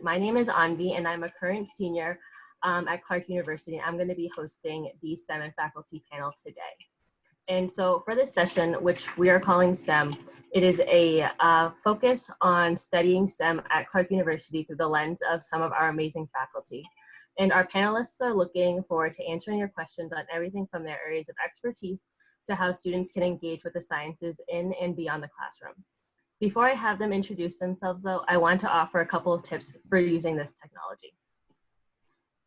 My name is Anvi, and I'm a current senior at Clark University. I'm going to be hosting the STEM and faculty panel today. And so for this session, which we are calling STEM, it is a focus on studying STEM at Clark University through the lens of some of our amazing faculty. And our panelists are looking forward to answering your questions on everything from their areas of expertise to how students can engage with the sciences in and beyond the classroom. Before I have them introduce themselves though, I want to offer a couple of tips for using this technology.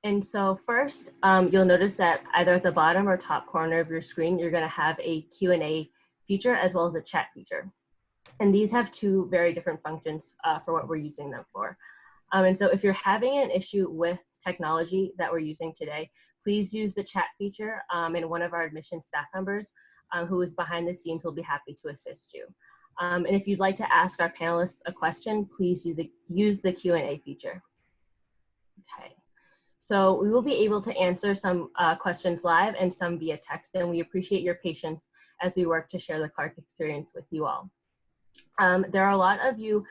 And so first, you'll notice that either at the bottom or top corner of your screen, you're going to have a Q&A feature as well as a chat feature. And these have two very different functions for what we're using them for. And so if you're having an issue with technology that we're using today, please use the chat feature, and one of our admissions staff members who is behind the scenes will be happy to assist you. And if you'd like to ask our panelists a question, please use the Q&A feature. Okay. So we will be able to answer some questions live and some via text, and we appreciate your patience as we work to share the Clark experience with you all. There are a lot of you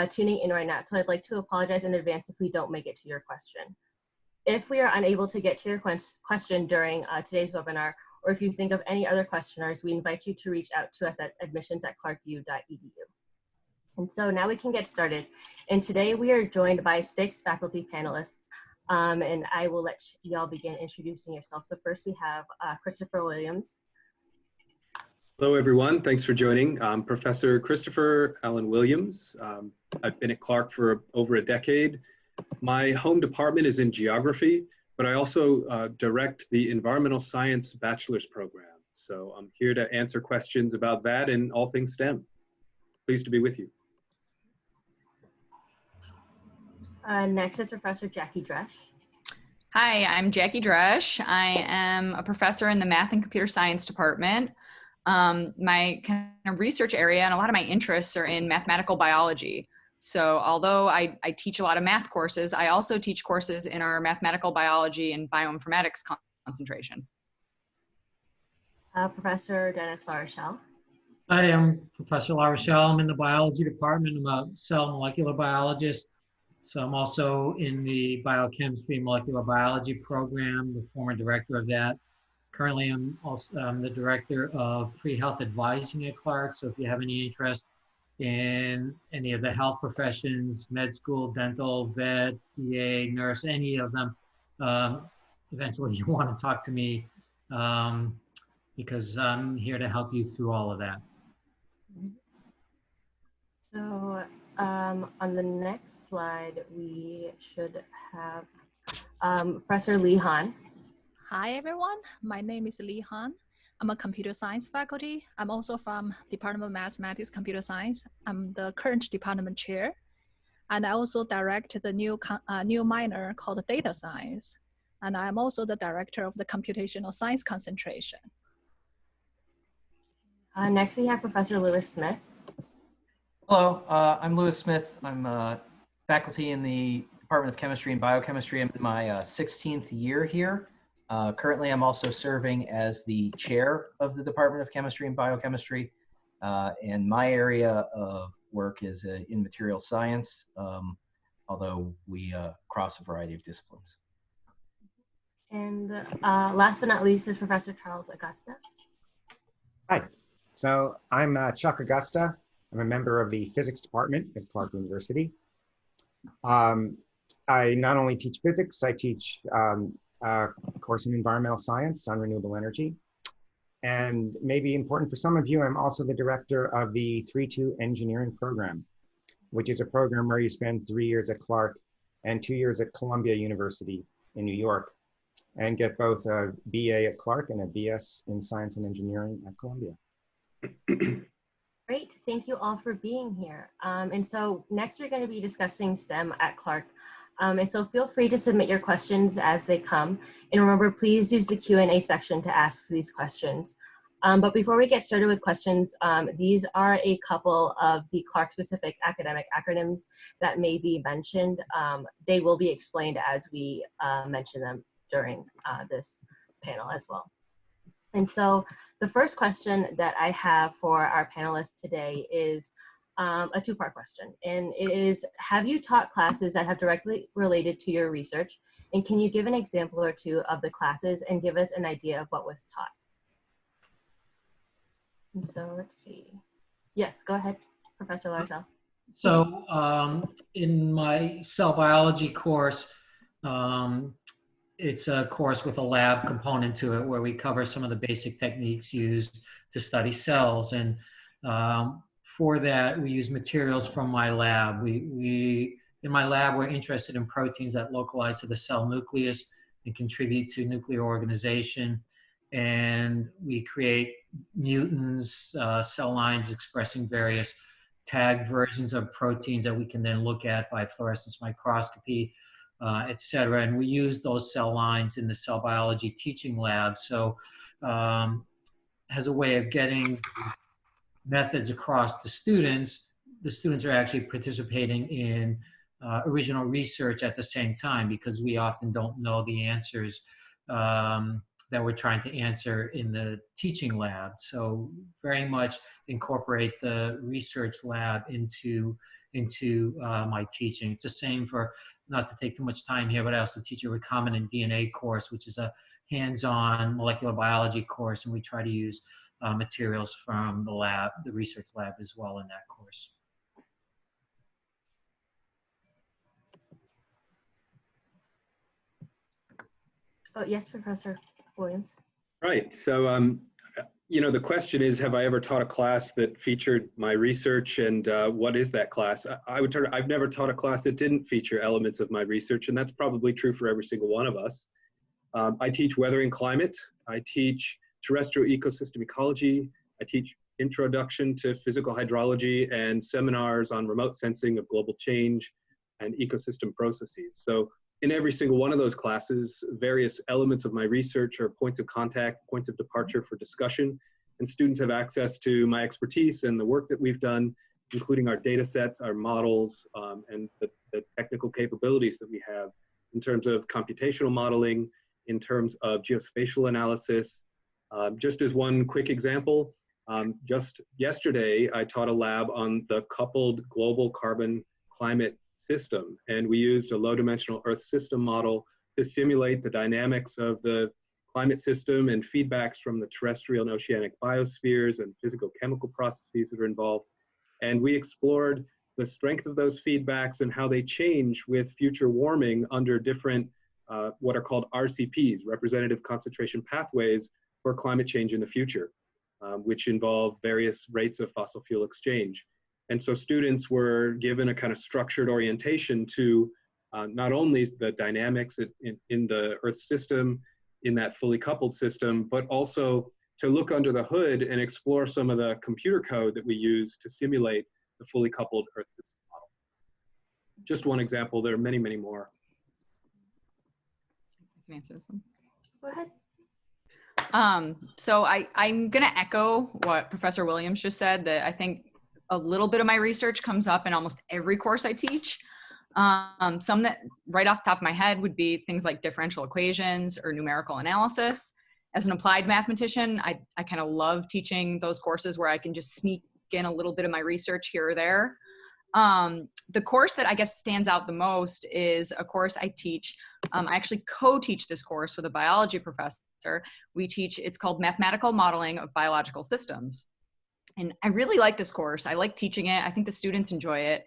tuning in right now, so I'd like to apologize in advance if we don't make it to your question. If we are unable to get to your question during today's webinar, or if you think of any other questioners, we invite you to reach out to us at admissions@clarku.edu. And so now we can get started. And today we are joined by 6 faculty panelists. And I will let y'all begin introducing yourself. So first we have Christopher Williams. Hello everyone, thanks for joining. I'm Professor Christopher Allen Williams. I've been at Clark for over a decade. My home department is in geography, but I also direct the environmental science bachelor's program. So I'm here to answer questions about that and all things STEM. Pleased to be with you. Next is Professor Jackie Dresch. Hi, I'm Jackie Dresch. I am a professor in the Math and Computer Science department. My kind of research area and a lot of my interests are in mathematical biology. So although I teach a lot of math courses, I also teach courses in our mathematical biology and bioinformatics concentration. Professor Dennis LaRochelle. Hi, I'm Professor LaRochelle. I'm in the biology department. I'm a cell molecular biologist. So I'm also in the biochemistry and molecular biology program, the former director of that. Currently, I'm also the director of pre-health advising at Clark. So if you have any interest in any of the health professions, med school, dental, vet, PA, nurse, any of them, eventually you want to talk to me because I'm here to help you through all of that. So on the next slide, we should have Professor Lee Han. Hi everyone, my name is Lee Han. I'm a computer science faculty. I'm also from Department of Mathematics, Computer Science. I'm the current department chair. And I also direct the new minor called data science. And I'm also the director of the computational science concentration. Next we have Professor Lewis Smith. Hello, I'm Lewis Smith. I'm faculty in the Department of Chemistry and Biochemistry. I'm in my 16th year here. Currently, I'm also serving as the chair of the Department of Chemistry and Biochemistry. And my area of work is in material science, although we cross a variety of disciplines. And last but not least is Professor Charles Acosta. Hi, so I'm Chuck Acosta. I'm a member of the physics department at Clark University. I not only teach physics, I teach a course in environmental science on renewable energy. And maybe important for some of you, I'm also the director of the 3-2 engineering program, which is a program where you spend 3 years at Clark and 2 years at Columbia University in New York and get both a BA at Clark and a BS in science and engineering at Columbia. Great, thank you all for being here. And so next we're going to be discussing STEM at Clark. And so feel free to submit your questions as they come. And remember, please use the Q&A section to ask these questions. But before we get started with questions, these are a couple of the Clark-specific academic acronyms that may be mentioned. They will be explained as we mention them during this panel as well. And so the first question that I have for our panelists today is, a two-part question. And it is, have you taught classes that have directly related to your research? And can you give an example or two of the classes and give us an idea of what was taught? And so let's see. Yes, go ahead, Professor Largel. So in my cell biology course, it's a course with a lab component to it where we cover some of the basic techniques used to study cells. And for that, we use materials from my lab. In my lab, we're interested in proteins that localize to the cell nucleus and contribute to nuclear organization. And we create mutants, cell lines expressing various tagged versions of proteins that we can then look at by fluorescence microscopy, et cetera. And we use those cell lines in the cell biology teaching lab. So as a way of getting methods across the students are actually participating in original research at the same time, because we often don't know the answers that we're trying to answer in the teaching lab. So very much incorporate the research lab into my teaching. It's the same for, not to take too much time here, but I also teach a recombinant DNA course, which is a hands-on molecular biology course, and we try to use materials from the lab, the research lab as well in that course. Oh, yes, Professor Williams. Right. So, you know, the question is, have I ever taught a class that featured my research, and what is that class? I've never taught a class that didn't feature elements of my research, and that's probably true for every single one of us. I teach weather and climate. I teach terrestrial ecosystem ecology. I teach introduction to physical hydrology and seminars on remote sensing of global change and ecosystem processes. So in every single one of those classes, various elements of my research are points of contact, points of departure for discussion, and students have access to my expertise and the work that we've done, including our data sets, our models, and the technical capabilities that we have in terms of computational modeling, in terms of geospatial analysis. Just as one quick example, just yesterday, I taught a lab on the coupled global carbon climate system, and we used a low-dimensional Earth system model to simulate the dynamics of the climate system and feedbacks from the terrestrial and oceanic biospheres and physical-chemical processes that are involved. And we explored the strength of those feedbacks and how they change with future warming under different, what are called RCPs, representative concentration pathways for climate change in the future, which involve various rates of fossil fuel exchange. And so students were given a kind of structured orientation to not only the dynamics in the Earth system, in that fully coupled system, but also to look under the hood and explore some of the computer code that we use to simulate the fully coupled Earth system model. Just one example, there are many, many more. I can answer this one. Go ahead. So I'm going to echo what Professor Williams just said, that I think a little bit of my research comes up in almost every course I teach. Some that right off the top of my head would be things like differential equations or numerical analysis. As an applied mathematician, I kind of love teaching those courses where I can just sneak in a little bit of my research here or there. The course that I guess stands out the most is a course I teach. I actually co-teach this course with a biology professor. We teach, it's called Mathematical Modeling of Biological Systems. And I really like this course. I like teaching it. I think the students enjoy it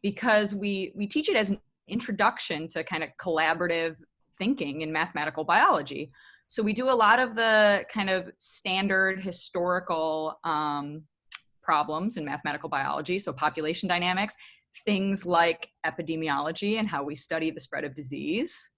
because we teach it as an introduction to kind of collaborative thinking in mathematical biology. So we do a lot of the kind of standard historical problems in mathematical biology. So population dynamics, things like epidemiology and how we study the spread of disease,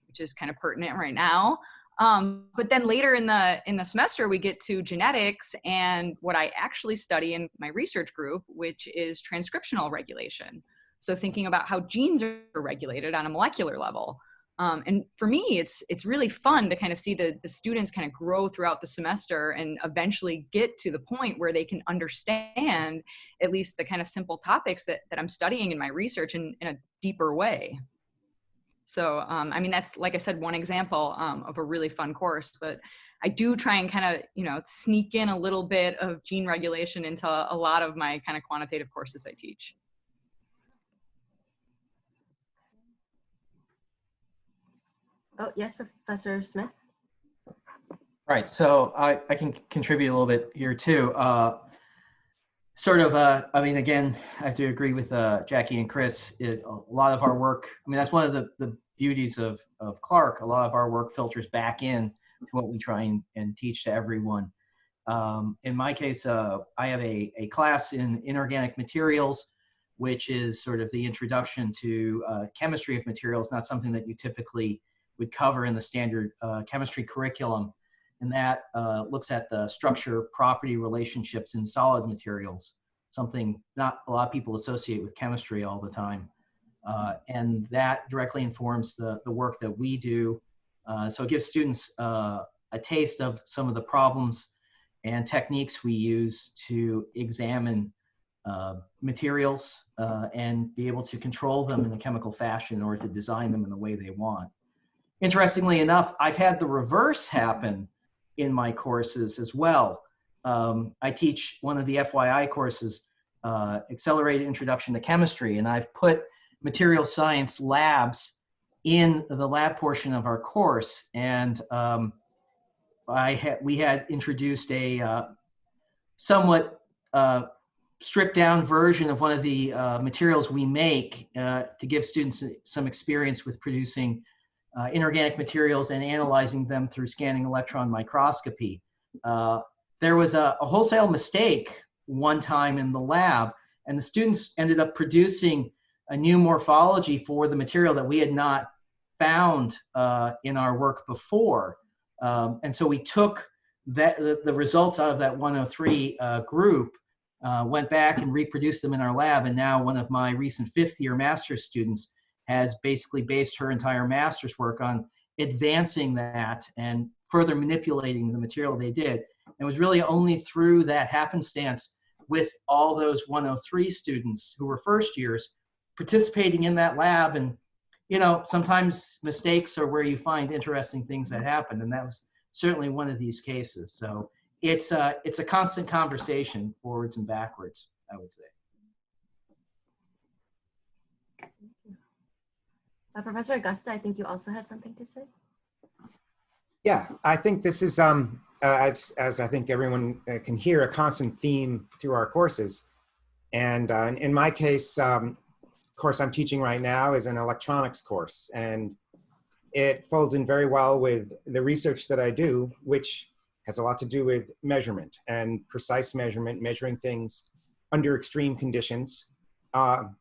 which is kind of pertinent right now. But then later in the semester, we get to genetics and what I actually study in my research group, which is transcriptional regulation. So thinking about how genes are regulated on a molecular level. And for me, it's really fun to kind of see the students kind of grow throughout the semester and eventually get to the point where they can understand at least the kind of simple topics that I'm studying in my research in a deeper way. So, I mean, that's, like I said, one example of a really fun course, but I do try and kind of, you know, sneak in a little bit of gene regulation into a lot of my kind of quantitative courses I teach. Oh, yes, Professor Smith. Right, so I can contribute a little bit here too. I mean, again, I have to agree with Jackie and Chris. A lot of our work, I mean, that's one of the beauties of Clark. A lot of our work filters back in to what we try and teach to everyone. In my case, I have a class in inorganic materials, which is sort of the introduction to chemistry of materials, not something that you typically would cover in the standard chemistry curriculum. And that looks at the structure property relationships in solid materials, something not a lot of people associate with chemistry all the time. And that directly informs the work that we do. So it gives students a taste of some of the problems and techniques we use to examine materials and be able to control them in a chemical fashion or to design them in the way they want. Interestingly enough, I've had the reverse happen in my courses as well. I teach one of the FYI courses, Accelerated Introduction to Chemistry, and I've put material science labs in the lab portion of our course. And we had introduced a somewhat stripped down version of one of the materials we make to give students some experience with producing inorganic materials and analyzing them through scanning electron microscopy. There was a wholesale mistake one time in the lab, and the students ended up producing a new morphology for the material that we had not found in our work before. And so we took the results out of that 103 group, went back and reproduced them in our lab, and now one of my recent fifth-year master's students has basically based her entire master's work on advancing that and further manipulating the material they did. It was really only through that happenstance with all those 103 students who were first years participating in that lab. And, you know, sometimes mistakes are where you find interesting things that happen. And that was certainly one of these cases. So it's a constant conversation forwards and backwards, I would say. Professor Acosta, I think you also have something to say. Yeah, I think this is, as I think everyone can hear, a constant theme through our courses. And in my case, course I'm teaching right now is an electronics course. And it folds in very well with the research that I do, which has a lot to do with measurement and precise measurement, measuring things under extreme conditions. And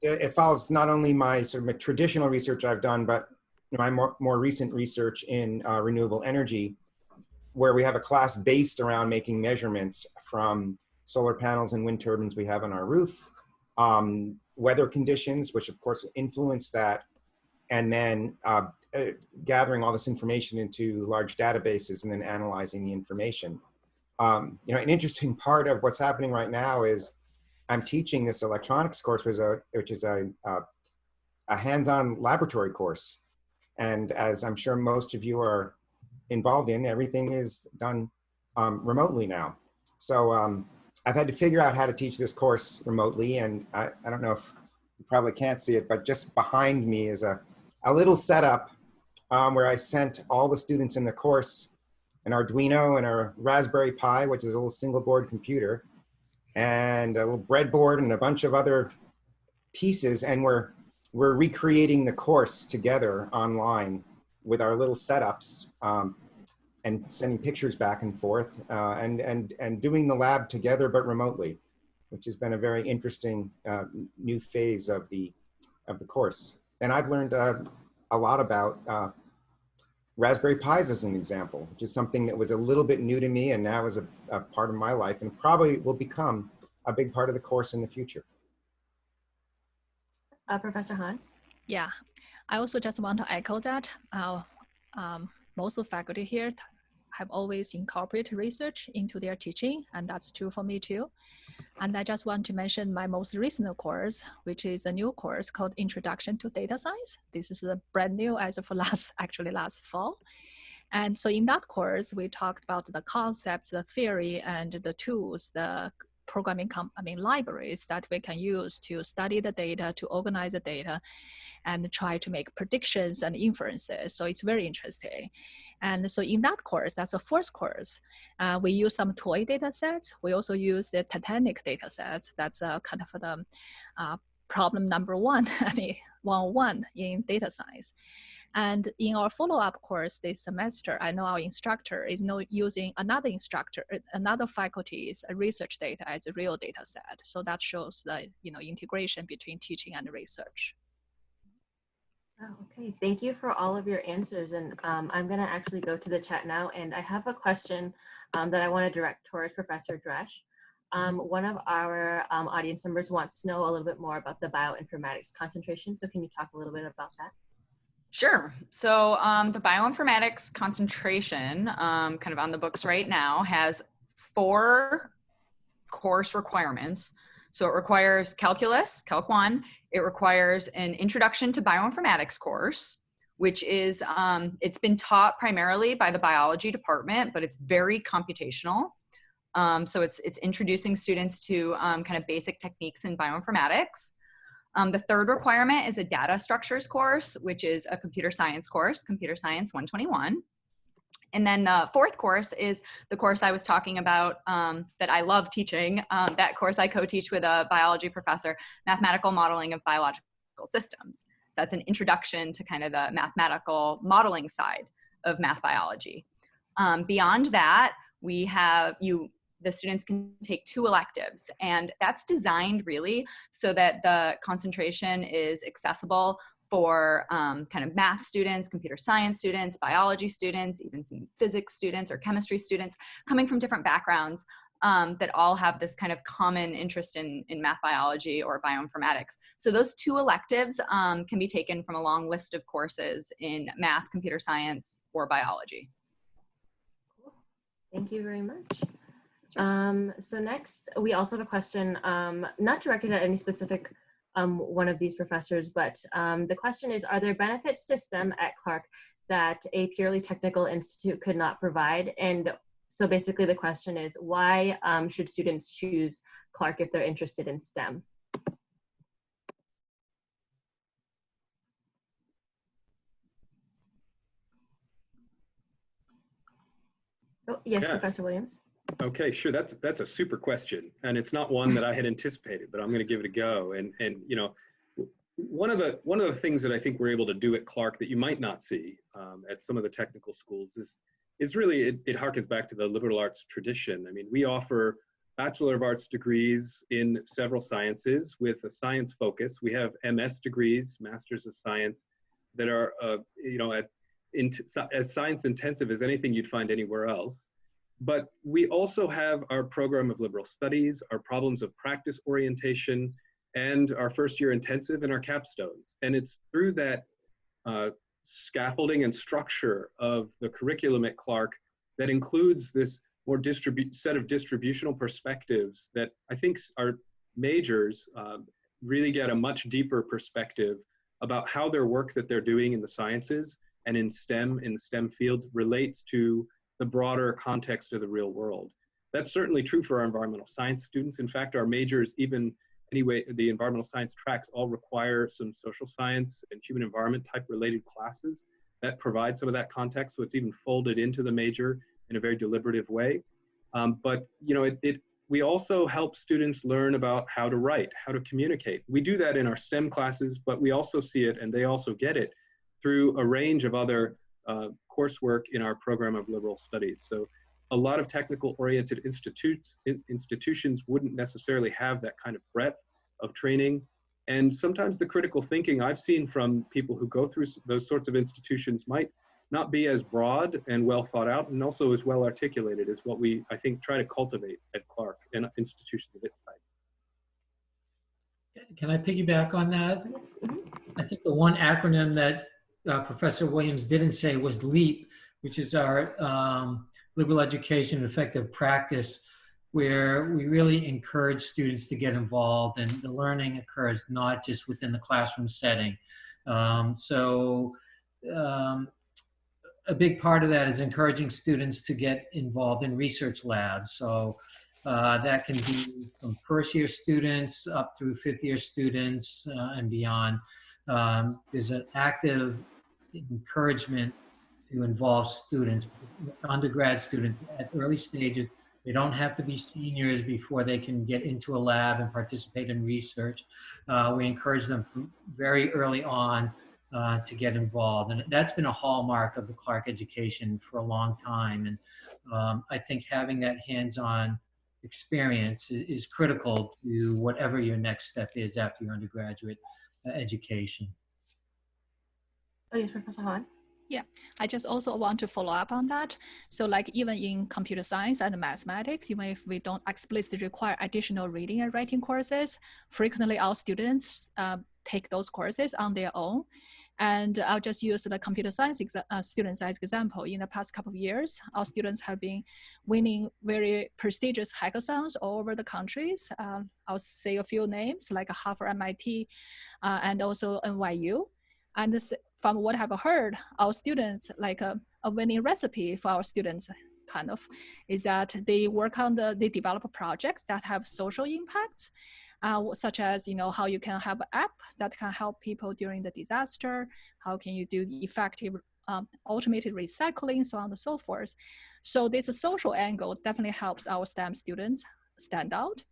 it follows not only my sort of traditional research I've done, but my more recent research in renewable energy, where we have a class based around making measurements from solar panels and wind turbines we have on our roof, weather conditions, which of course influence that, and then gathering all this information into large databases and then analyzing the information. You know, an interesting part of what's happening right now is I'm teaching this electronics course, which is a hands-on laboratory course. And as I'm sure most of you are involved in, everything is done remotely now. So I've had to figure out how to teach this course remotely. And I don't know if you probably can't see it, but just behind me is a little setup where I sent all the students in the course an Arduino and a Raspberry Pi, which is a little single board computer, and a little breadboard and a bunch of other pieces. And we're recreating the course together online with our little setups and sending pictures back and forth and doing the lab together but remotely, which has been a very interesting new phase of the course. And I've learned a lot about Raspberry Pis as an example, which is something that was a little bit new to me and now is a part of my life and probably will become a big part of the course in the future. Professor Han? Yeah, I also just want to echo that. Most of faculty here have always incorporated research into their teaching, and that's true for me too. And I just want to mention my most recent course, which is a new course called Introduction to Data Science. This is a brand new as of last fall. And so in that course, we talked about the concepts, the theory, and the tools, the programming libraries that we can use to study the data, to organize the data, and try to make predictions and inferences. So it's very interesting. And so in that course, that's the first course, we use some toy data sets. We also use the Titanic data sets. That's kind of the problem number one, 101 in data science. And in our follow-up course this semester, I know our instructor is using another faculty's research data as a real data set. So that shows the integration between teaching and research. Oh, okay, thank you for all of your answers. And I'm gonna actually go to the chat now, and I have a question that I wanna direct towards Professor Dresch. One of our audience members wants to know a little bit more about the bioinformatics concentration. So can you talk a little bit about that? Sure. So the bioinformatics concentration, kind of on the books right now, has 4 course requirements. So it requires calculus, Calc 1. It requires an introduction to bioinformatics course, which is, it's been taught primarily by the biology department, but it's very computational. So it's introducing students to kind of basic techniques in bioinformatics. The third requirement is a data structures course, which is a computer science course, Computer Science 121. And then the fourth course is the course I was talking about that I love teaching. That course I co-teach with a biology professor, Mathematical Modeling of Biological Systems. So that's an introduction to kind of the mathematical modeling side of math biology. Beyond that, we have the students can take 2 electives, and that's designed really so that the concentration is accessible for kind of math students, computer science students, biology students, even some physics students or chemistry students coming from different backgrounds that all have this kind of common interest in math biology or bioinformatics. So those 2 electives can be taken from a long list of courses in math, computer science, or biology. Cool. Thank you very much. So next, we also have a question, not directed at any specific one of these professors, but the question is, are there benefits to STEM at Clark that a purely technical institute could not provide? And so basically the question is, why should students choose Clark if they're interested in STEM? Oh, yes, yeah. Professor Williams. Okay, sure. That's a super question, and it's not one that I had anticipated, but I'm going to give it a go. And you know, one of the things that I think we're able to do at Clark that you might not see at some of the technical schools is really it harkens back to the liberal arts tradition. I mean, we offer Bachelor of Arts degrees in several sciences with a science focus. We have MS degrees, Masters of Science, that are you know as science intensive as anything you'd find anywhere else. But we also have our program of liberal studies, our problems of practice orientation, and our first year intensive and our capstones. And it's through that scaffolding and structure of the curriculum at Clark that includes this more set of distributional perspectives that I think our majors really get a much deeper perspective about how their work that they're doing in the sciences and in the STEM fields relates to the broader context of the real world. That's certainly true for our environmental science students. In fact, our majors, even anyway, the environmental science tracks all require some social science and human environment type related classes that provide some of that context. So it's even folded into the major in a very deliberative way. But you know, we also help students learn about how to write, how to communicate. We do that in our STEM classes, but we also see it, and they also get it, through a range of other coursework in our program of liberal studies. So a lot of technical oriented institutions wouldn't necessarily have that kind of breadth of training. And sometimes the critical thinking I've seen from people who go through those sorts of institutions might not be as broad and well thought out and also as well articulated as what we, I think, try to cultivate at Clark and institutions of its type. Can I piggyback on that? I think the one acronym that Professor Williams didn't say was LEAP, which is our Liberal Education and Effective Practice, where we really encourage students to get involved, and the learning occurs not just within the classroom setting. a big part of that is encouraging students to get involved in research labs. So that can be from first-year students up through fifth-year students and beyond. There's an active encouragement to involve students, undergrad students at early stages. They don't have to be seniors before they can get into a lab and participate in research. We encourage them from very early on to get involved. And that's been a hallmark of the Clark education for a long time. And I think having that hands-on experience is critical to whatever your next step is after your undergraduate education. Oh, yes, Professor Han. Yeah, I just also want to follow up on that. So like even in computer science and mathematics, even if we don't explicitly require additional reading and writing courses, frequently our students take those courses on their own. And I'll just use the computer science students as example. In the past couple of years, our students have been winning very prestigious hackathons all over the countries. I'll say a few names like Harvard, MIT, and also NYU. And this, from what I've heard, our students, like a winning recipe for our students kind of, is that they work on they develop projects that have social impact, such as, how you can have an app that can help people during the disaster, how can you do effective automated recycling, so on and so forth. So this social angle definitely helps our STEM students stand out.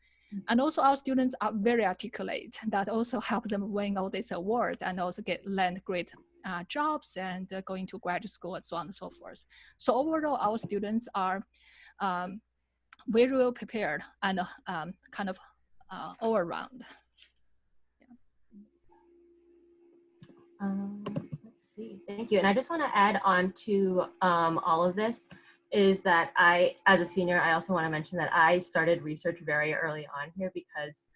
And also our students are very articulate. That also helps them win all these awards and also land great jobs and going to graduate school and so on and so forth. So overall, our students are very well prepared and kind of all around. Let's see, thank you. And I just want to add on to all of this is that as a senior, I also want to mention that I started research very early on here because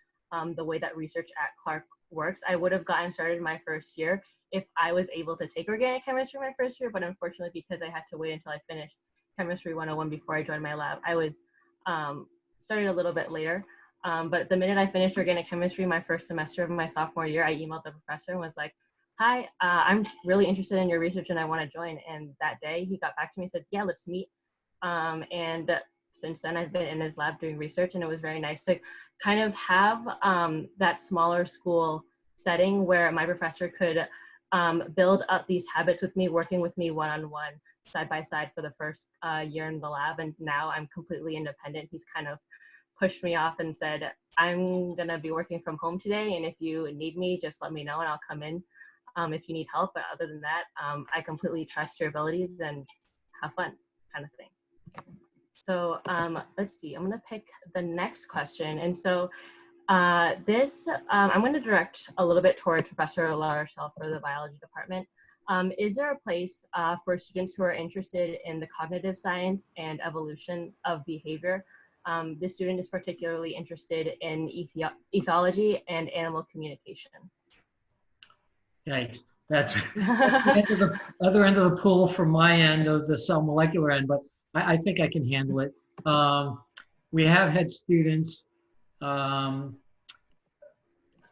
the way that research at Clark works, I would have gotten started my first year if I was able to take organic chemistry my first year, but unfortunately, because I had to wait until I finished Chemistry 101 before I joined my lab, I was started a little bit later. But the minute I finished organic chemistry my first semester of my sophomore year, I emailed the professor and was like, hi, I'm really interested in your research and I want to join. And that day he got back to me and said, yeah, let's meet. And since then I've been in his lab doing research, and it was very nice to kind of have that smaller school setting where my professor could build up these habits with me, working with me one-on-one, side by side for the first year in the lab. And now I'm completely independent. He's kind of pushed me off and said, I'm gonna be working from home today, and if you need me, just let me know and I'll come in if you need help. But other than that, I completely trust your abilities and have fun, kind of thing. So let's see, I'm gonna pick the next question. And so I'm gonna direct a little bit toward Professor La Rochelle for the biology department. Is there a place for students who are interested in the cognitive science and evolution of behavior? This student is particularly interested in ethology and animal communication. Yikes. That's the other end of the pool from my end of the cell molecular end, but I think I can handle it. We have had students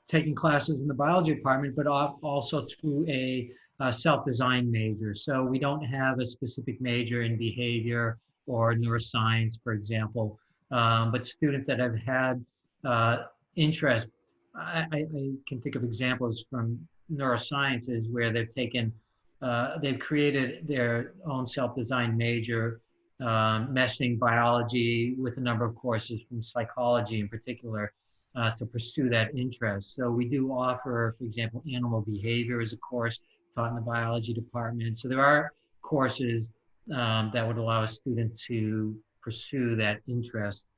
taking classes in the biology department, but also through a self-designed major. So we don't have a specific major in behavior or neuroscience, for example, but students that have had interest, I can think of examples from neurosciences where they've created their own self-designed major, meshing biology with a number of courses from psychology in particular to pursue that interest. So we do offer, for example, animal behavior as a course taught in the biology department. So there are courses that would allow a student to pursue that interest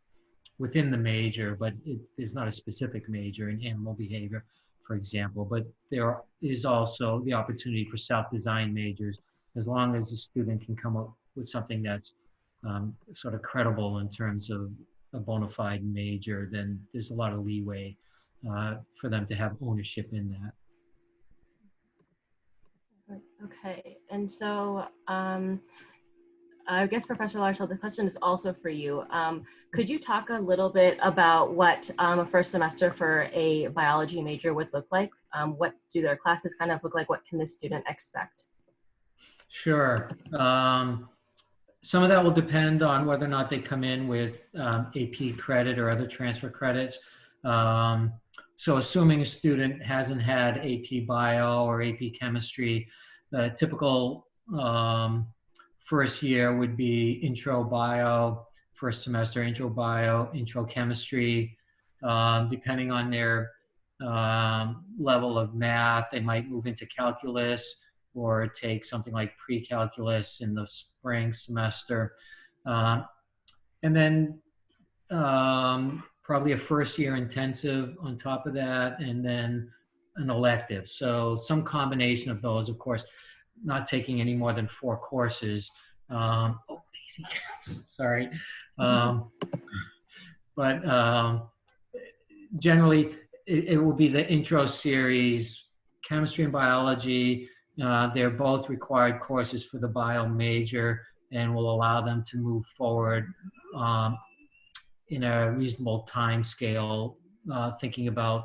within the major, but it is not a specific major in animal behavior, for example. But there is also the opportunity for self-designed majors, as long as the student can come up with something that's sort of credible in terms of a bona fide major, then there's a lot of leeway for them to have ownership in that. Okay, and so I guess Professor Larshall, the question is also for you. Could you talk a little bit about what a first semester for a biology major would look like? What do their classes kind of look like? What can the student expect? Sure. Some of that will depend on whether or not they come in with AP credit or other transfer credits. So assuming a student hasn't had AP Bio or AP Chemistry, the typical first year would be Intro Bio, first semester Intro Bio, Intro Chemistry. Depending on their level of math, they might move into calculus or take something like pre-calculus in the spring semester. And then probably a first year intensive on top of that, and then an elective. So some combination of those, of course, not taking any more than 4 courses. Oh, Daisy, sorry. But generally, it will be the intro series, chemistry and biology. They're both required courses for the bio major and will allow them to move forward in a reasonable time scale, thinking about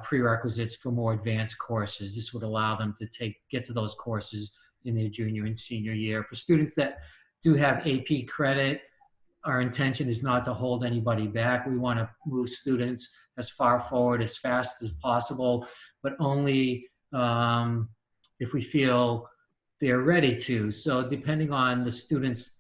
prerequisites for more advanced courses. This would allow them to get to those courses in their junior and senior year. For students that do have AP credit, our intention is not to hold anybody back. We want to move students as far forward as fast as possible, but only if we feel they're ready to. So depending on the student's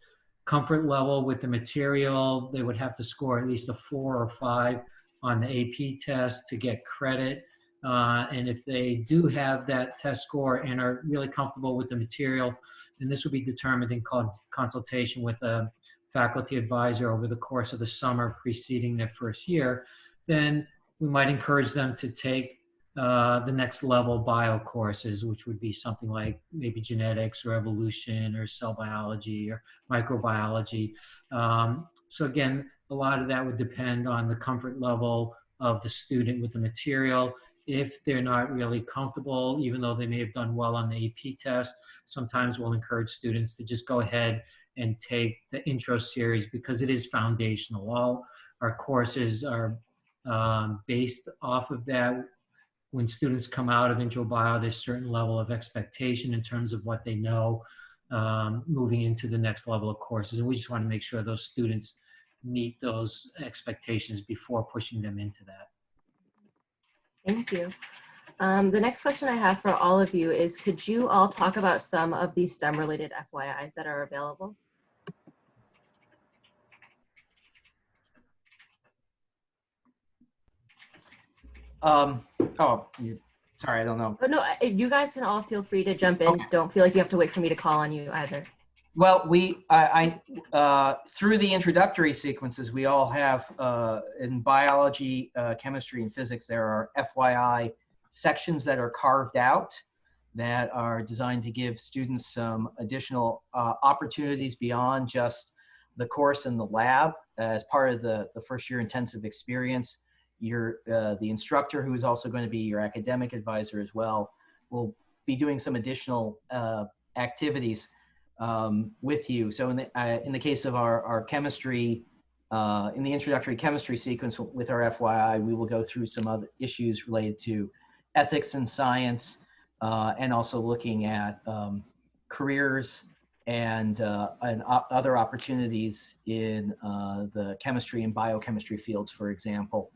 comfort level with the material, they would have to score at least a 4 or 5 on the AP test to get credit. And if they do have that test score and are really comfortable with the material, then this will be determined in consultation with a faculty advisor over the course of the summer preceding their first year, then we might encourage them to take the next level bio courses, which would be something like maybe genetics or evolution or cell biology or microbiology. So again, a lot of that would depend on the comfort level of the student with the material. If they're not really comfortable, even though they may have done well on the AP test, sometimes we'll encourage students to just go ahead and take the intro series because it is foundational. All our courses are based off of that. When students come out of intro bio, there's a certain level of expectation in terms of what they know moving into the next level of courses. And we just want to make sure those students meet those expectations before pushing them into that. Thank you. The next question I have for all of you is, could you all talk about some of the STEM-related FYIs that are available? Sorry, I don't know. Oh, no, you guys can all feel free to jump in. Okay. Don't feel like you have to wait for me to call on you either. Well, through the introductory sequences, we all have in biology, chemistry, and physics, there are FYI sections that are carved out that are designed to give students some additional opportunities beyond just the course in the lab. As part of the first year intensive experience, the instructor, who is also going to be your academic advisor as well, will be doing some additional activities with you. So in the case of our chemistry, in the introductory chemistry sequence with our FYI, we will go through some other issues related to ethics in science, and also looking at careers and other opportunities in the chemistry and biochemistry fields, for example,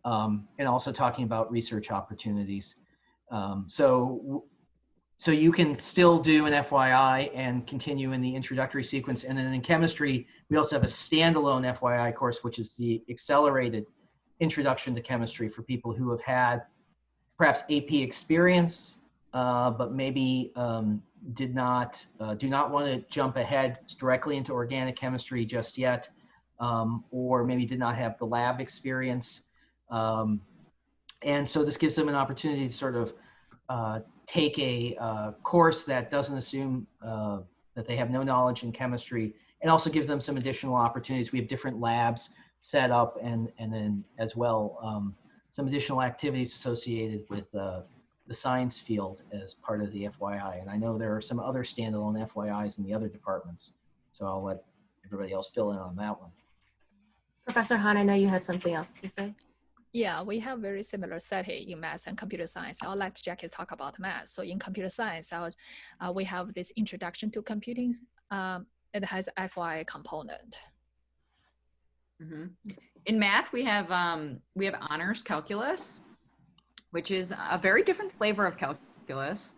and also talking about research opportunities. So you can still do an FYI and continue in the introductory sequence. And then in chemistry, we also have a standalone FYI course, which is the accelerated introduction to chemistry for people who have had perhaps AP experience, but maybe do not want to jump ahead directly into organic chemistry just yet, or maybe did not have the lab experience. And so this gives them an opportunity to sort of take a course that doesn't assume that they have no knowledge in chemistry, and also give them some additional opportunities. We have different labs set up, and then as well some additional activities associated with the science field as part of the FYI. And I know there are some other standalone FYIs in the other departments, so I'll let everybody else fill in on that one. Professor Hahn, I know you had something else to say. Yeah, we have very similar setting in math and computer science. I'll let Jackie talk about math. So in computer science, we have this introduction to computing. It has FYI component. Mm-hmm. In math, we have honors calculus, which is a very different flavor of calculus.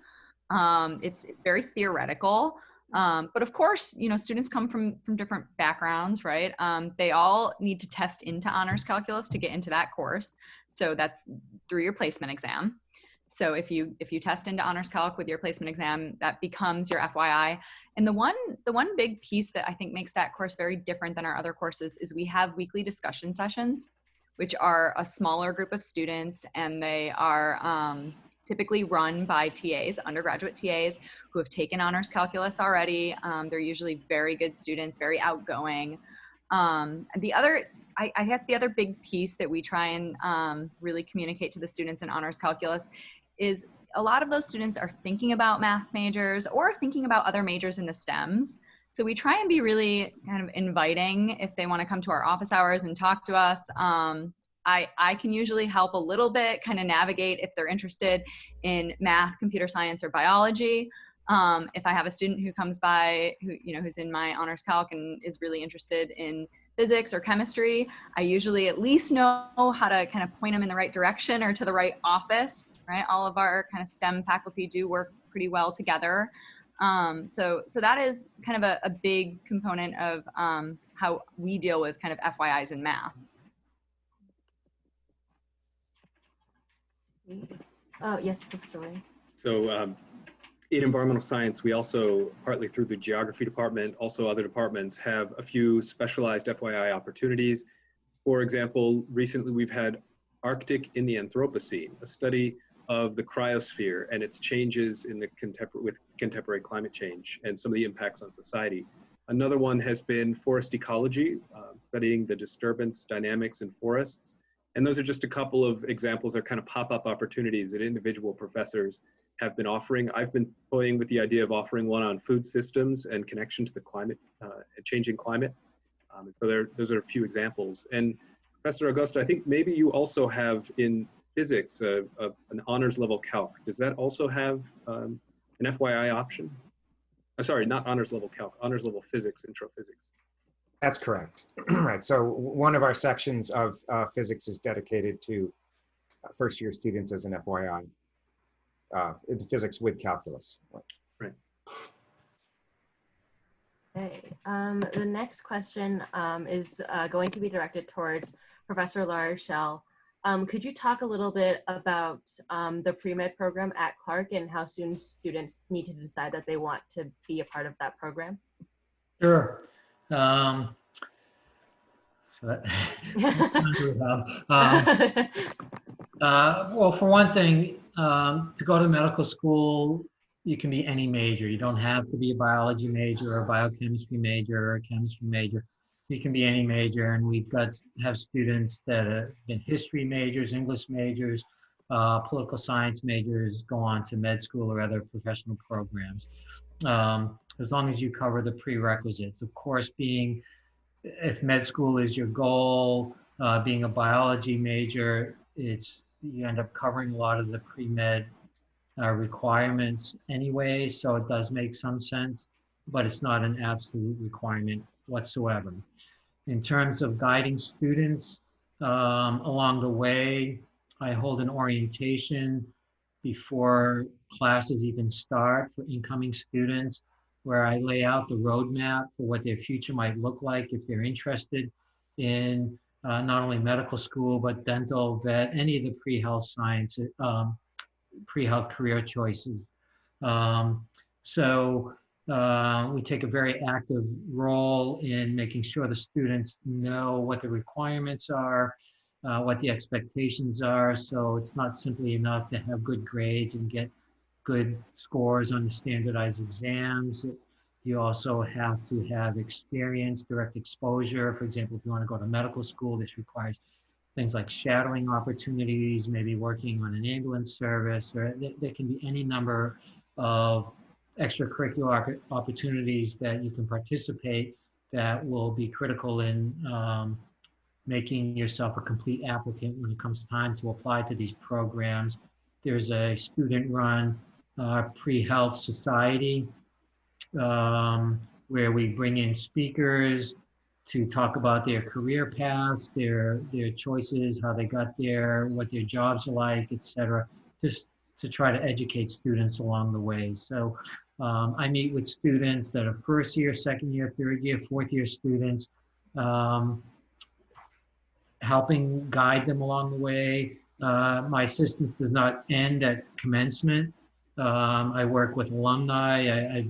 It's very theoretical. But of course, you know, students come from different backgrounds, right? They all need to test into honors calculus to get into that course. So that's through your placement exam. So if you test into honors calc with your placement exam, that becomes your FYI. And the one big piece that I think makes that course very different than our other courses is we have weekly discussion sessions, which are a smaller group of students, and they are typically run by TAs, undergraduate TAs, who have taken honors calculus already. They're usually very good students, very outgoing. I guess the other big piece that we try and really communicate to the students in honors calculus is a lot of those students are thinking about math majors or thinking about other majors in the STEMs. So we try and be really kind of inviting if they want to come to our office hours and talk to us. I can usually help a little bit kind of navigate if they're interested in math, computer science, or biology. If I have a student who comes by who's in my honors calc and is really interested in physics or chemistry, I usually at least know how to kind of point them in the right direction or to the right office, right? All of our kind of STEM faculty do work pretty well together. So that is kind of a big component of how we deal with kind of FYIs in math. Oh, yes, Professor Williams. So in environmental science, we also, partly through the geography department, also other departments, have a few specialized FYI opportunities. For example, recently we've had Arctic in the Anthropocene, a study of the cryosphere and its changes in the contemporary climate change and some of the impacts on society. Another one has been forest ecology, studying the disturbance dynamics in forests. And those are just a couple of examples of kind of pop-up opportunities that individual professors have been offering. I've been toying with the idea of offering one on food systems and connection to the climate, changing climate. So those are a few examples. And Professor Acosta, I think maybe you also have in physics an honors level calc. Does that also have an FYI option? Sorry, not honors level calc, honors level physics, intro physics. That's correct. Right. So one of our sections of physics is dedicated to first year students as an FYI. Physics with calculus. Right. Okay. The next question is going to be directed towards Professor La Rochelle. Could you talk a little bit about the pre-med program at Clark and how soon students need to decide that they want to be a part of that program? Sure. Well, for one thing, to go to medical school, you can be any major. You don't have to be a biology major or a biochemistry major or a chemistry major. You can be any major, and we've have students that have been history majors, English majors, political science majors, go on to med school or other professional programs, as long as you cover the prerequisites. Of course, if med school is your goal, being a biology major, you end up covering a lot of the pre-med requirements anyways, so it does make some sense, but it's not an absolute requirement whatsoever. In terms of guiding students along the way, I hold an orientation before classes even start for incoming students, where I lay out the roadmap for what their future might look like if they're interested in not only medical school, but dental, vet, any of the pre-health science, pre-health career choices. We take a very active role in making sure the students know what the requirements are, what the expectations are. So it's not simply enough to have good grades and get good scores on the standardized exams. You also have to have experience, direct exposure. For example, if you want to go to medical school, this requires things like shadowing opportunities, maybe working on an ambulance service, or there can be any number of extracurricular opportunities that you can participate that will be critical in making yourself a complete applicant when it comes time to apply to these programs. There's a student-run pre-health society where we bring in speakers to talk about their career paths, their choices, how they got there, what their jobs are like, et cetera, just to try to educate students along the way. So I meet with students that are first year, second year, third year, fourth year students, helping guide them along the way. My assistance does not end at commencement. I work with alumni.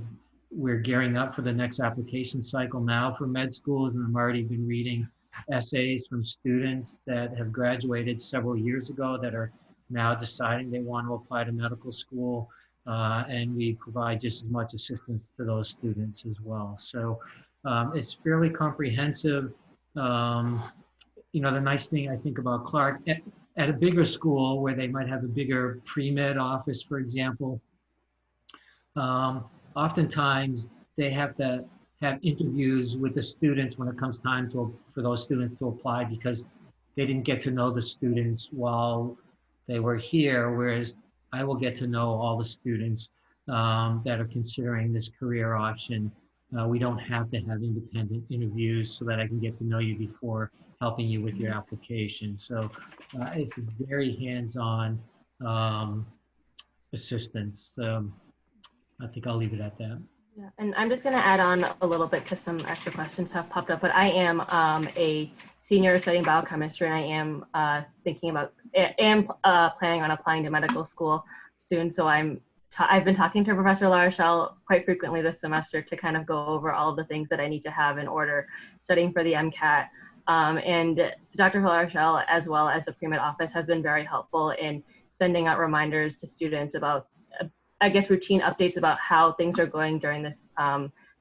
We're gearing up for the next application cycle now for med schools, and I've already been reading essays from students that have graduated several years ago that are now deciding they want to apply to medical school, and we provide just as much assistance to those students as well. So it's fairly comprehensive. You know, the nice thing I think about Clark, at a bigger school where they might have a bigger pre-med office, for example, oftentimes they have to have interviews with the students when it comes time for those students to apply, because they didn't get to know the students while they were here, whereas I will get to know all the students that are considering this career option. We don't have to have independent interviews so that I can get to know you before helping you with your application. So it's a very hands-on assistance. I think I'll leave it at that. Yeah, and I'm just going to add on a little bit because some extra questions have popped up, but I am a senior studying biochemistry, and I am planning on applying to medical school soon. So I've been talking to Professor LaRochelle quite frequently this semester to kind of go over all of the things that I need to have in order studying for the MCAT. And Dr. LaRochelle, as well as the pre-med office, has been very helpful in sending out reminders to students about, I guess, routine updates about how things are going during this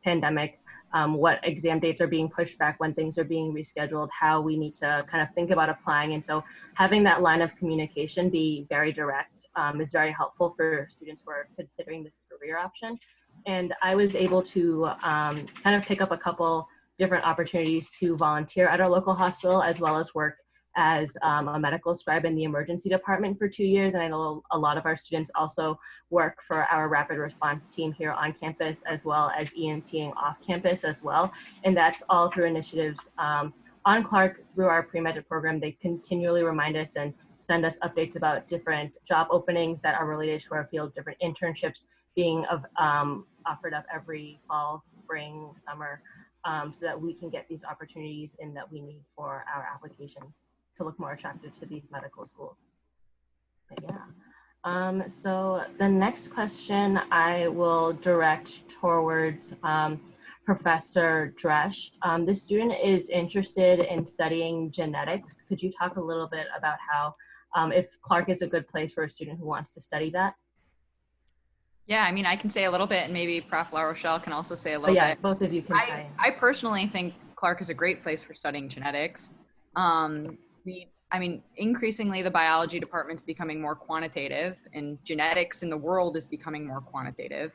pandemic, what exam dates are being pushed back, when things are being rescheduled, how we need to kind of think about applying. And so having that line of communication be very direct is very helpful for students who are considering this career option. And I was able to kind of pick up a couple different opportunities to volunteer at our local hospital, as well as work as a medical scribe in the emergency department for 2 years. And I know a lot of our students also work for our rapid response team here on campus, as well as EMTing off campus as well. And that's all through initiatives on Clark through our pre-med program. They continually remind us and send us updates about different job openings that are related to our field, different internships being offered up every fall, spring, summer, so that we can get these opportunities in that we need for our applications to look more attractive to these medical schools. But yeah, so the next question I will direct towards Professor Dresch. This student is interested in studying genetics. Could you talk a little bit about how, if Clark is a good place for a student who wants to study that? Yeah, I mean, I can say a little bit, and maybe Prof. LaRochelle can also say a little bit. Both of you can try. I personally think Clark is a great place for studying genetics. I mean, increasingly the biology department's becoming more quantitative, and genetics in the world is becoming more quantitative.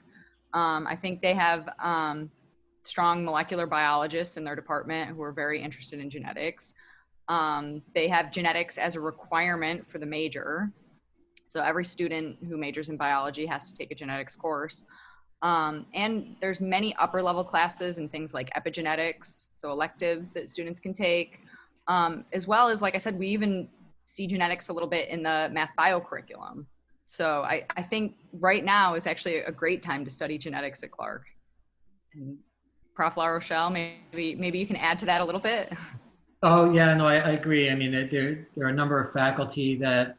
I think they have strong molecular biologists in their department who are very interested in genetics. They have genetics as a requirement for the major. So every student who majors in biology has to take a genetics course. And there's many upper level classes and things like epigenetics, so electives that students can take, as well as, like I said, we even see genetics a little bit in the math bio curriculum. So I think right now is actually a great time to study genetics at Clark. And Prof. LaRochelle, maybe you can add to that a little bit. Oh yeah, no, I agree. I mean, there are a number of faculty that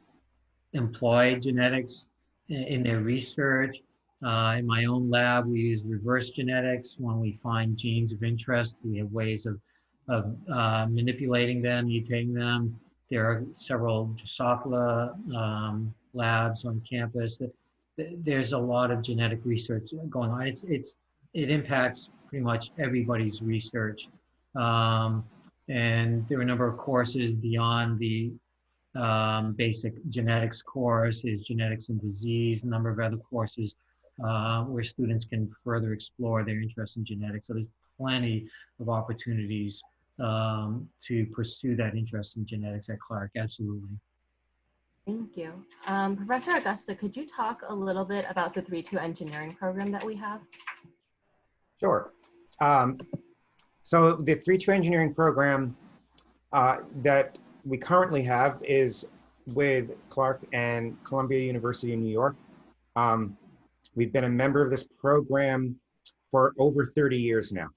employ genetics in their research. In my own lab, we use reverse genetics. When we find genes of interest, we have ways of manipulating them, mutating them. There are several Drosophila labs on campus. There's a lot of genetic research going on. It impacts pretty much everybody's research. And there are a number of courses beyond the basic genetics course, is genetics and disease, a number of other courses where students can further explore their interest in genetics. So there's plenty of opportunities to pursue that interest in genetics at Clark. Absolutely. Thank you. Professor Acosta, could you talk a little bit about the 3-2 engineering program that we have? Sure. So the 3-2 engineering program that we currently have is with Clark and Columbia University in New York. We've been a member of this program for over 30 years now.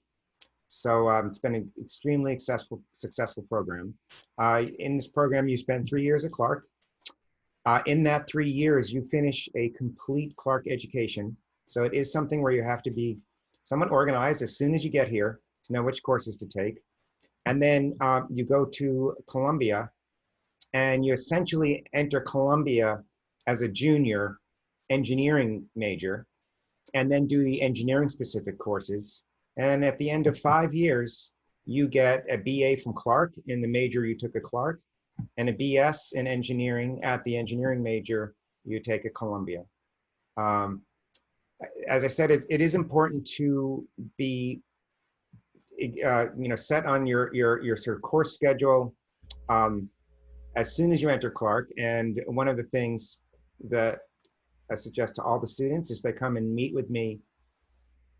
So it's been an extremely successful program. In this program, you spend 3 years at Clark. In that 3 years, you finish a complete Clark education. So it is something where you have to be somewhat organized as soon as you get here to know which courses to take. And then you go to Columbia, and you essentially enter Columbia as a junior engineering major, and then do the engineering specific courses. And at the end of 5 years, you get a BA from Clark in the major you took at Clark, and a BS in engineering at the engineering major you take at Columbia. As I said, it is important to be set on your sort of course schedule as soon as you enter Clark. And one of the things that I suggest to all the students is they come and meet with me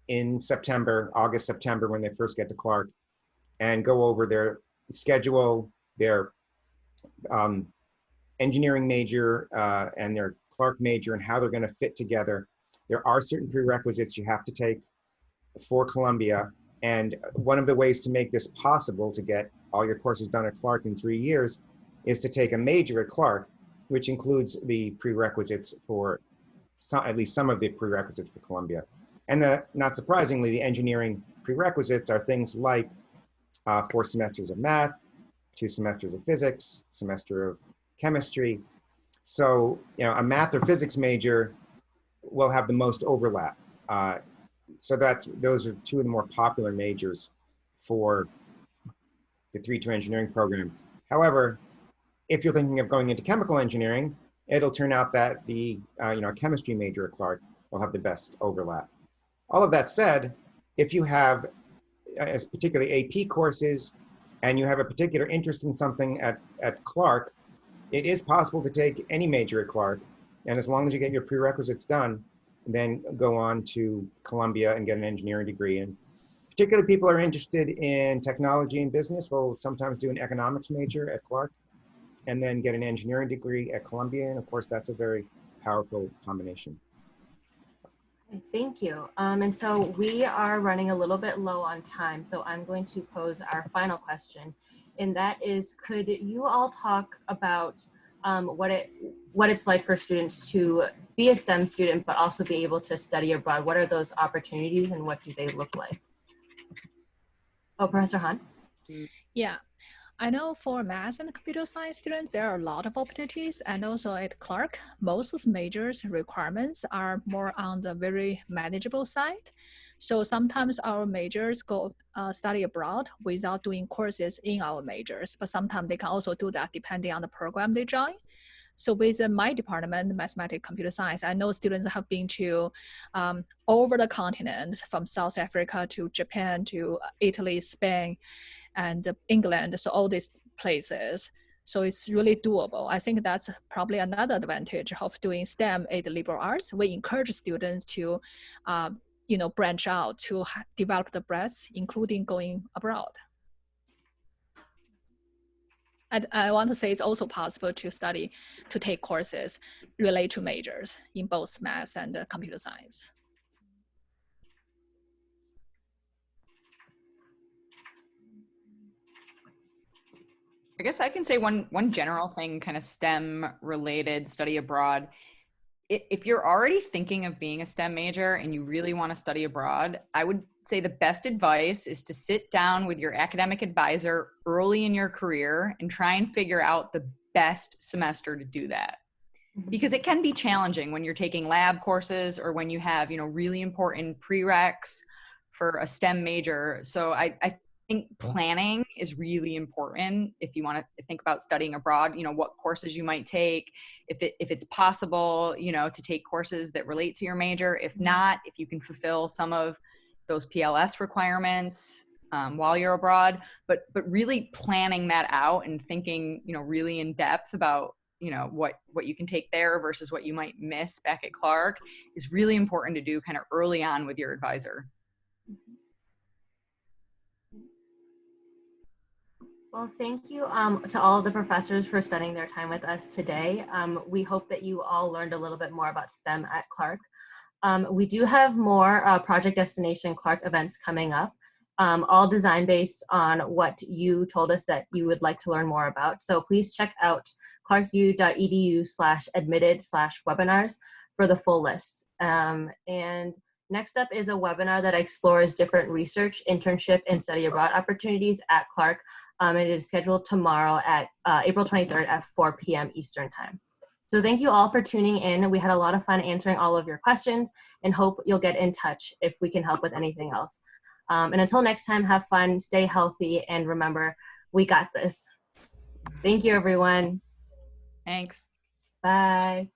in September, August, September, when they first get to Clark, and go over their schedule, their engineering major and their Clark major, and how they're going to fit together. There are certain prerequisites you have to take for Columbia. And one of the ways to make this possible, to get all your courses done at Clark in 3 years, is to take a major at Clark, which includes the prerequisites for at least some of the prerequisites for Columbia. And not surprisingly, the engineering prerequisites are things like 4 semesters of math, 2 semesters of physics, semester of chemistry. So, a math or physics major will have the most overlap. So those are 2 of the more popular majors for the 3-2 engineering program. However, if you're thinking of going into chemical engineering, it'll turn out that the chemistry major at Clark will have the best overlap. All of that said, if you have particularly AP courses and you have a particular interest in something at Clark, it is possible to take any major at Clark. And as long as you get your prerequisites done, then go on to Columbia and get an engineering degree. And particularly people who are interested in technology and business will sometimes do an economics major at Clark and then get an engineering degree at Columbia. And of course, that's a very powerful combination. Thank you. And so we are running a little bit low on time, so I'm going to pose our final question. And that is, could you all talk about what it's like for students to be a STEM student, but also be able to study abroad? What are those opportunities and what do they look like? Oh, Professor Han? Yeah. I know for math and computer science students, there are a lot of opportunities. And also at Clark, most of majors requirements are more on the very manageable side. So sometimes our majors go study abroad without doing courses in our majors, but sometimes they can also do that depending on the program they join. So within my department, mathematics, computer science, I know students have been to over the continent, from South Africa to Japan to Italy, Spain, and England, so all these places. So it's really doable. I think that's probably another advantage of doing STEM at the liberal arts. We encourage students to, branch out, to develop the breadth, including going abroad. And I want to say it's also possible to take courses related to majors in both math and computer science. I guess I can say one general thing, kind of STEM related, study abroad. If you're already thinking of being a STEM major and you really want to study abroad, I would say the best advice is to sit down with your academic advisor early in your career and try and figure out the best semester to do that. Because it can be challenging when you're taking lab courses or when you have, really important prereqs for a STEM major. So I think planning is really important if you want to think about studying abroad, what courses you might take, if it's possible, to take courses that relate to your major. If not, if you can fulfill some of those PLS requirements, while you're abroad, but really planning that out and thinking, really in depth about, what you can take there versus what you might miss back at Clark is really important to do kind of early on with your advisor. Well, thank you to all of the professors for spending their time with us today. We hope that you all learned a little bit more about STEM at Clark. We do have more Project Destination Clark events coming up, all designed based on what you told us that you would like to learn more about. So please check out clarku.edu/admitted/webinars for the full list. And next up is a webinar that explores different research, internship, and study abroad opportunities at Clark. It is scheduled tomorrow at April 23rd at 4 p.m. Eastern Time. So thank you all for tuning in. We had a lot of fun answering all of your questions and hope you'll get in touch if we can help with anything else. And until next time, have fun, stay healthy, and remember, we got this. Thank you, everyone. Thanks. Bye.